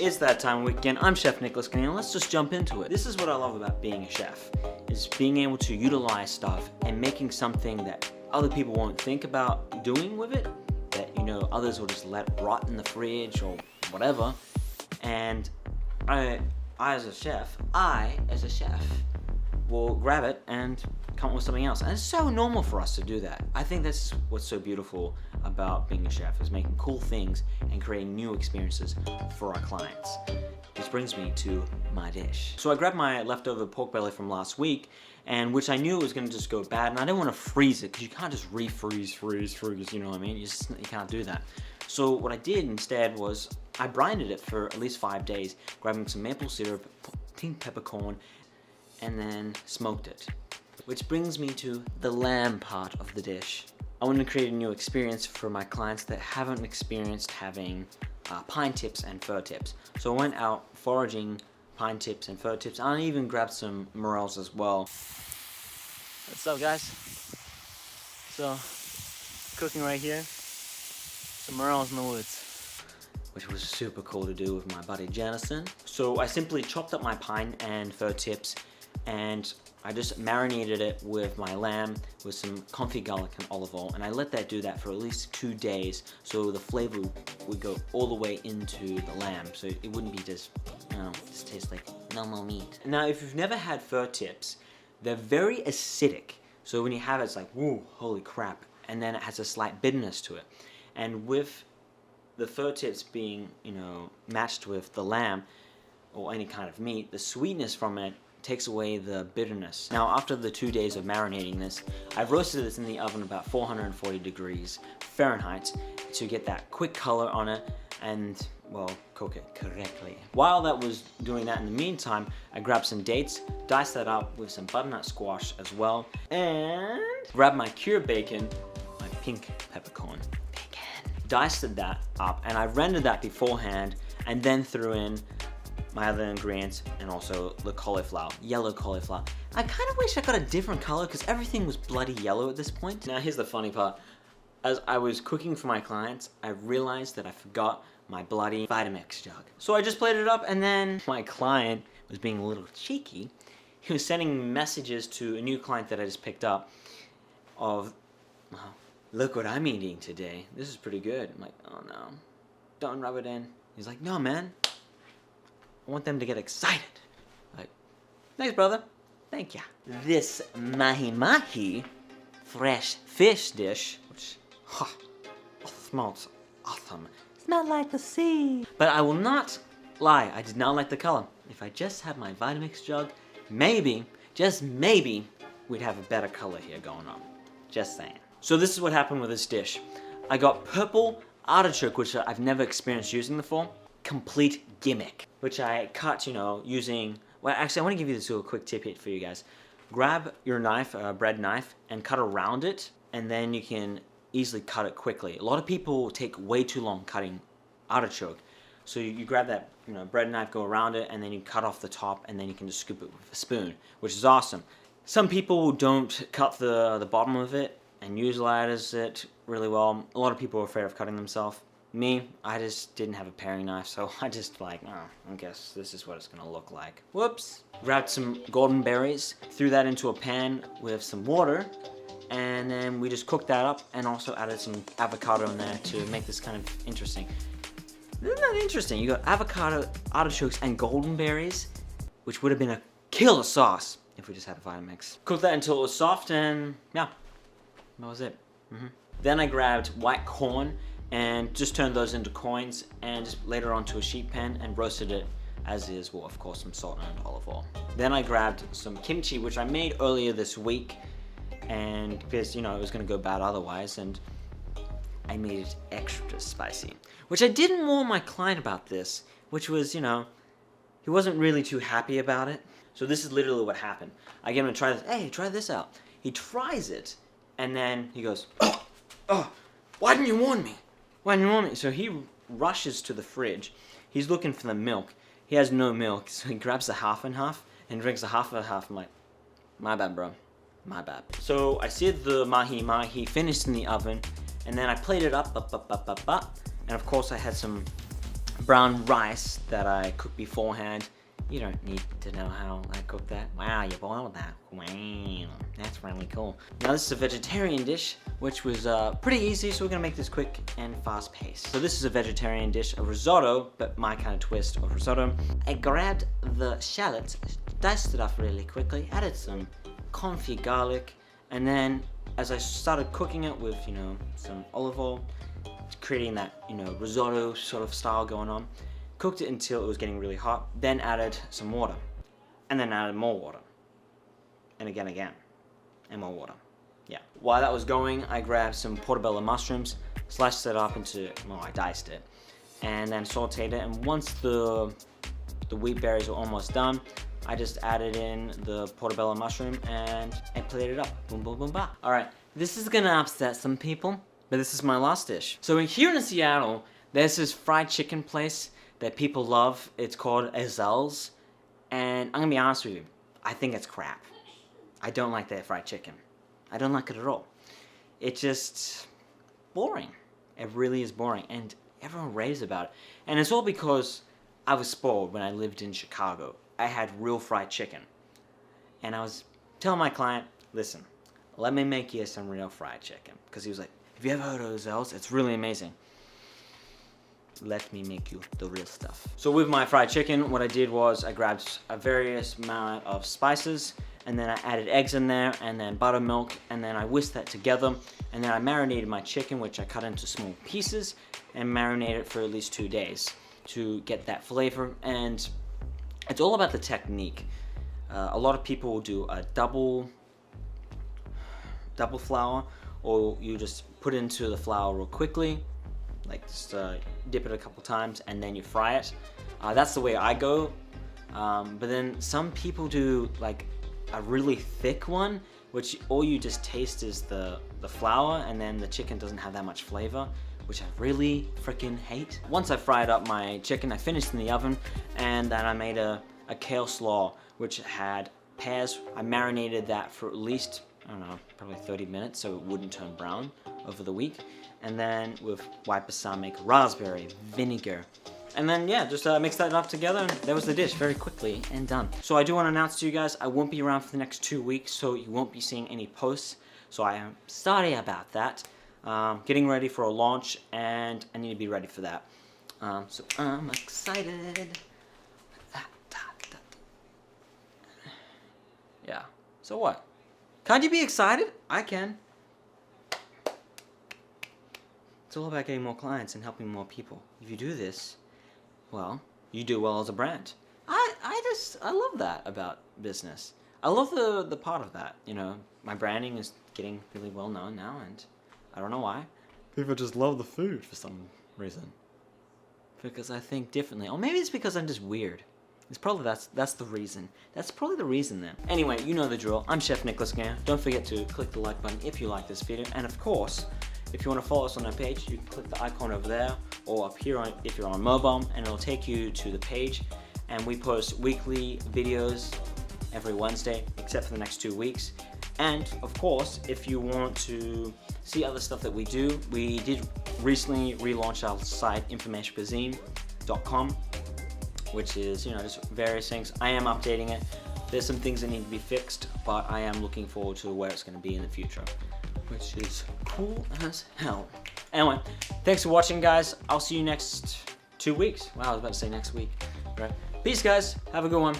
it's that time again. I'm Chef Nicolas, and let's just jump into it. This is what I love about being a chef, is being able to utilize stuff and making something that other people won't think about doing with it, that others will just let rot in the fridge or whatever. And I as a chef will grab it and come up with something else. And it's so normal for us to do that. I think that's what's so beautiful about being a chef, is making cool things and creating new experiences for our clients. Which brings me to my dish. So I grabbed my leftover pork belly from last week, and which I knew was gonna just go bad, and I didn't want to freeze it because you can't just freeze, you know what I mean? You can't do that. So what I did instead was I brined it for at least 5 days, grabbing some maple syrup, pink peppercorn, and then smoked it. Which brings me to the lamb part of the dish. I want to create a new experience for my clients that haven't experienced having pine tips and fir tips. So I went out foraging pine tips and fir tips. I even grabbed some morels as well. What's up, guys? So, cooking right here. Some morels in the woods, which was super cool to do with my buddy Janison. So I simply chopped up my pine and fir tips, and I just marinated it with my lamb with some confit garlic and olive oil, and I let that do that for at least 2 days so the flavor would go all the way into the lamb, so it wouldn't be just, just taste like normal meat. Now, if you've never had fir tips, they're very acidic, so when you have it, it's like, whoa, holy crap, and then it has a slight bitterness to it. And with the fir tips being, matched with the lamb or any kind of meat, the sweetness from it takes away the bitterness. Now, after the 2 days of marinating this, I've roasted this in the oven about 440 degrees Fahrenheit to get that quick color on it and, well, cook it correctly. While that was doing that in the meantime, I grabbed some dates, diced that up with some butternut squash as well, and grabbed my cured bacon, my pink peppercorn bacon. Diced that up, and I rendered that beforehand, and then threw in my other ingredients, and also the cauliflower, yellow cauliflower. I kind of wish I got a different color because everything was bloody yellow at this point. Now here's the funny part. As I was cooking for my clients, I realized that I forgot my bloody Vitamix jug. So I just plated it up, and then my client was being a little cheeky. He was sending messages to a new client that I just picked up of, well, look what I'm eating today. This is pretty good. I'm like, oh no, don't rub it in. He's like, no man, I want them to get excited. Like, thanks, brother. Thank ya. This mahi fresh fish dish, which smells awesome. Smells like the sea. But I will not lie, I did not like the color. If I just had my Vitamix jug, maybe, just maybe, we'd have a better color here going on. Just saying. So this is what happened with this dish. I got purple artichoke, which I've never experienced using before. Complete gimmick, which I cut, using, well, actually, I want to give you this little quick tip here for you guys. Grab your knife, bread knife, and cut around it, and then you can easily cut it quickly. A lot of people take way too long cutting artichoke. So you grab that, bread knife, go around it, and then you cut off the top, and then you can just scoop it with a spoon, which is awesome. Some people don't cut the bottom of it and utilize it really well. A lot of people are afraid of cutting themselves. Me, I just didn't have a paring knife, so I just I guess this is what it's gonna look like. Whoops. Grabbed some golden berries, threw that into a pan with some water, and then we just cooked that up, and also added some avocado in there to make this kind of interesting. Isn't that interesting? You got avocado, artichokes, and golden berries, which would have been a killer sauce if we just had a Vitamix. Cooked that until it was soft, and yeah, that was it. Then I grabbed white corn and just turned those into coins, and just laid it onto a sheet pan and roasted it as is, well, of course, some salt and olive oil. Then I grabbed some kimchi, which I made earlier this week, and because, it was gonna go bad otherwise, and I made it extra spicy. Which I didn't warn my client about this, which was, he wasn't really too happy about it. So this is literally what happened. I get him to try this. Hey, try this out. He tries it, and then he goes, oh, why didn't you warn me? Why didn't you warn me? So he rushes to the fridge. He's looking for the milk. He has no milk, so he grabs the half and half and drinks the half and half. I'm like, my bad, bro. My bad. So I seared the mahi, finished in the oven, and then I plated it up, and of course I had some brown rice that I cooked beforehand. You don't need to know how I cooked that. Wow, you boiled that. Wow, that's really cool. Now this is a vegetarian dish, which was pretty easy, so we're gonna make this quick and fast paced. So this is a vegetarian dish, a risotto, but my kind of twist of risotto. I grabbed the shallots, diced it up really quickly, added some confit garlic, and then as I started cooking it with, you know, some olive oil, creating that, you know, risotto sort of style going on, cooked it until it was getting really hot, then added some water, and then added more water, and again, and more water. Yeah. While that was going, I grabbed some portobello mushrooms, sliced it up into, well, I diced it, and then sauteed it, and once the wheat berries were almost done, I just added in the portobello mushroom, and I plated it up. Boom, boom, boom, ba. All right, this is gonna upset some people, but this is my last dish. So here in Seattle, there's this fried chicken place that people love. It's called Azel's, and I'm gonna be honest with you, I think it's crap. I don't like their fried chicken. I don't like it at all. It's just boring. It really is boring, and everyone raves about it. And it's all because I was spoiled when I lived in Chicago. I had real fried chicken, and I was telling my client, listen, let me make you some real fried chicken, because he was like, have you ever heard of Azel's? It's really amazing. Let me make you the real stuff. So with my fried chicken, what I did was I grabbed a various amount of spices, and then I added eggs in there, and then buttermilk, and then I whisked that together, and then I marinated my chicken, which I cut into small pieces, and marinated it for at least 2 days to get that flavor. And it's all about the technique. A lot of people will do a double flour, or you just put it into the flour real quickly, like just dip it a couple times and then you fry it. That's the way I go. But then some people do like a really thick one, which all you just taste is the flour, and then the chicken doesn't have that much flavor, which I really freaking hate. Once I fried up my chicken, I finished in the oven, and then I made a kale slaw, which had pears. I marinated that for at least, I don't know, probably 30 minutes so it wouldn't turn brown over the week. And then with white balsamic, raspberry, vinegar. And then, yeah, just mix that up together, and there was the dish, very quickly and done. So I do want to announce to you guys, I won't be around for the next 2 weeks, so you won't be seeing any posts. So I am sorry about that. Getting ready for a launch, and I need to be ready for that. So I'm excited. Yeah, so what? Can't you be excited? I can. It's all about getting more clients and helping more people. If you do this, well, you do well as a brand. I love that about business. I love the part of that, you know. My branding is getting really well known now, and I don't know why. People just love the food for some reason. Because I think differently. Or maybe it's because I'm just weird. It's probably that's the reason. That's probably the reason then. Anyway, you know the drill. I'm Chef Nicolas Ganea. Don't forget to click the like button if you like this video, and of course, if you want to follow us on our page, you can click the icon over there or up here if you're on mobile, and it'll take you to the page. And we post weekly videos every Wednesday, except for the next 2 weeks. And of course, if you want to see other stuff that we do, we did recently relaunch our site, informationcuisine.com, which is, you know, just various things. I am updating it. There's some things that need to be fixed, but I am looking forward to where it's going to be in the future, which is cool as hell. Anyway, thanks for watching, guys. I'll see you next 2 weeks. Wow, I was about to say next week. Right. Peace, guys. Have a good one.